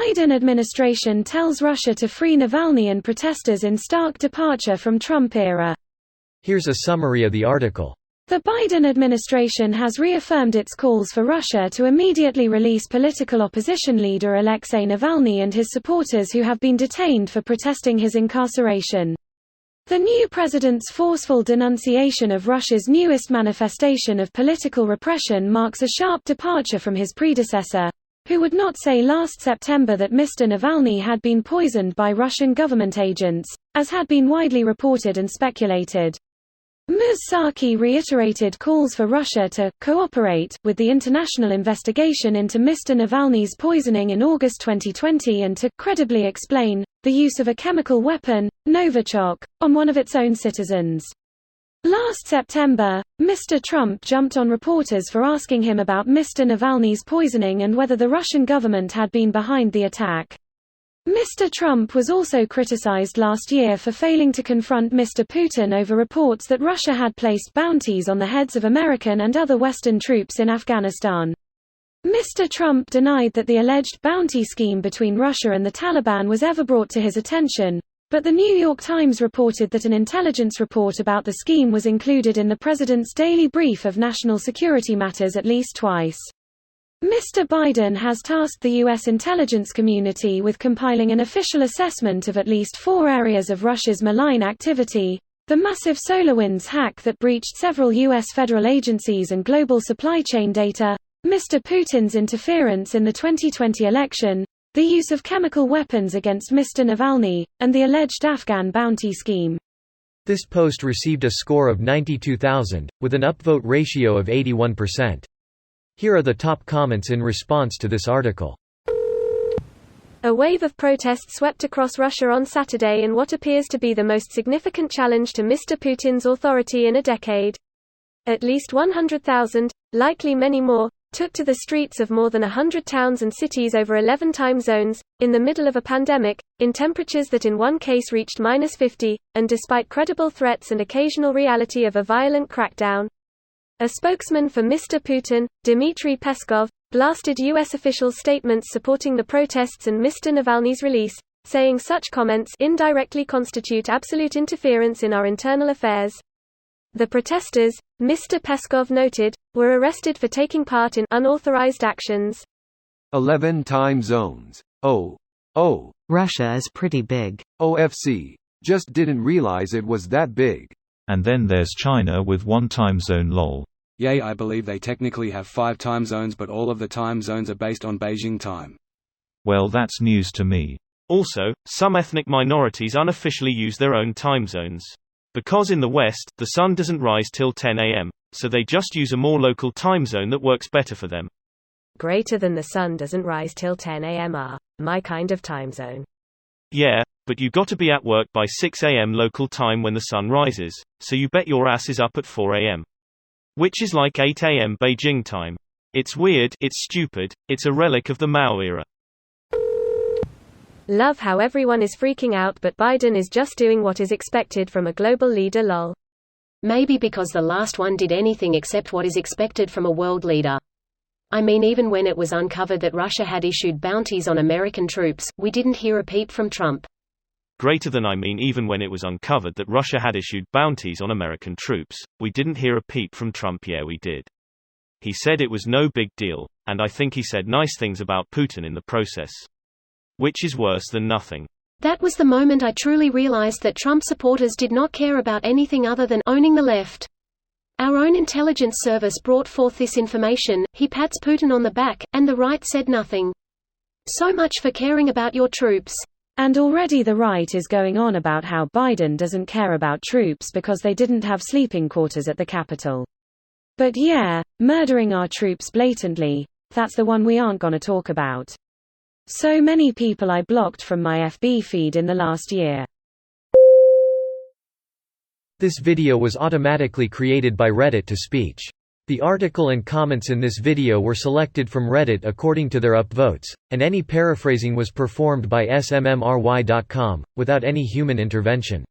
Biden administration tells Russia to free Navalny and protesters in stark departure from Trump era. Here's a summary of the article. The Biden administration has reaffirmed its calls for Russia to immediately release political opposition leader Alexei Navalny and his supporters who have been detained for protesting his incarceration. The new president's forceful denunciation of Russia's newest manifestation of political repression marks a sharp departure from his predecessor, who would not say last September that Mr. Navalny had been poisoned by Russian government agents, as had been widely reported and speculated. Ms. Psaki reiterated calls for Russia to «cooperate» with the international investigation into Mr. Navalny's poisoning in August 2020 and to «credibly explain» the use of a chemical weapon, Novichok, on one of its own citizens. Last September, Mr. Trump jumped on reporters for asking him about Mr. Navalny's poisoning and whether the Russian government had been behind the attack. Mr. Trump was also criticized last year for failing to confront Mr. Putin over reports that Russia had placed bounties on the heads of American and other Western troops in Afghanistan. Mr. Trump denied that the alleged bounty scheme between Russia and the Taliban was ever brought to his attention, but the New York Times reported that an intelligence report about the scheme was included in the president's daily brief of national security matters at least twice. Mr. Biden has tasked the U.S. intelligence community with compiling an official assessment of at least 4 areas of Russia's malign activity: the massive SolarWinds hack that breached several U.S. federal agencies and global supply chain data, Mr. Putin's interference in the 2020 election, the use of chemical weapons against Mr. Navalny, and the alleged Afghan bounty scheme. This post received a score of 92,000, with an upvote ratio of 81%. Here are the top comments in response to this article. A wave of protests swept across Russia on Saturday in what appears to be the most significant challenge to Mr. Putin's authority in a decade. At least 100,000, likely many more, took to the streets of more than 100 towns and cities over 11 time zones, in the middle of a pandemic, in temperatures that in one case reached -50, and despite credible threats and occasional reality of a violent crackdown. A spokesman for Mr. Putin, Dmitry Peskov, blasted U.S. officials' statements supporting the protests and Mr. Navalny's release, saying such comments indirectly constitute absolute interference in our internal affairs. The protesters, Mr. Peskov noted, were arrested for taking part in unauthorized actions. 11 time zones. Oh. Russia is pretty big. OFC. Just didn't realize it was that big. And then there's China with 1 time zone lol. Yay, I believe they technically have 5 time zones, but all of the time zones are based on Beijing time. Well, that's news to me. Also, some ethnic minorities unofficially use their own time zones. Because in the West, the sun doesn't rise till 10 a.m., so they just use a more local time zone that works better for them. Greater than the sun doesn't rise till 10 a.m. My kind of time zone. Yeah, but you gotta be at work by 6 a.m. local time when the sun rises, so you bet your ass is up at 4 a.m. Which is like 8 a.m. Beijing time. It's weird, it's stupid, it's a relic of the Mao era. Love how everyone is freaking out, but Biden is just doing what is expected from a global leader lol. Maybe because the last one did anything except what is expected from a world leader. I mean, even when it was uncovered that Russia had issued bounties on American troops, we didn't hear a peep from Trump. Even when it was uncovered that Russia had issued bounties on American troops, we didn't hear a peep from Trump. Yeah, we did. He said it was no big deal, and I think he said nice things about Putin in the process. Which is worse than nothing. That was the moment I truly realized that Trump supporters did not care about anything other than owning the left. Our own intelligence service brought forth this information, he pats Putin on the back, and the right said nothing. So much for caring about your troops. And already the right is going on about how Biden doesn't care about troops because they didn't have sleeping quarters at the Capitol. But yeah, murdering our troops blatantly, that's the one we aren't gonna talk about. So many people I blocked from my FB feed in the last year. This video was automatically created by Reddit to speech. The article and comments in this video were selected from Reddit according to their upvotes, and any paraphrasing was performed by smmry.com, without any human intervention.